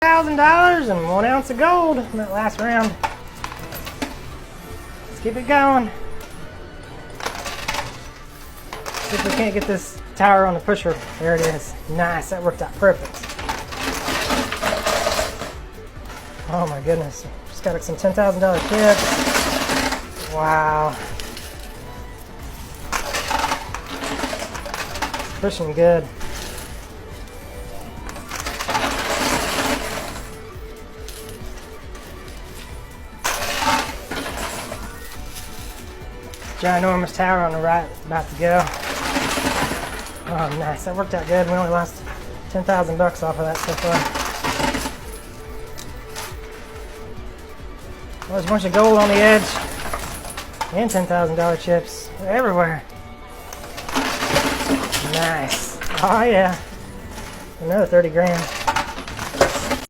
$1,000 and 1 ounce of gold in that last round. Let's keep it going. See if we can't get this tower on the pusher. There it is. Nice, that worked out perfect. Oh my goodness. Just got some $10,000 chips. Wow. It's pushing good. Ginormous tower on the right, about to go. Oh, nice. That worked out good. We only lost 10,000 bucks off of that so far. Well, there's a bunch of gold on the edge and $10,000 chips. They're everywhere. Nice. Oh yeah. Another 30 grand.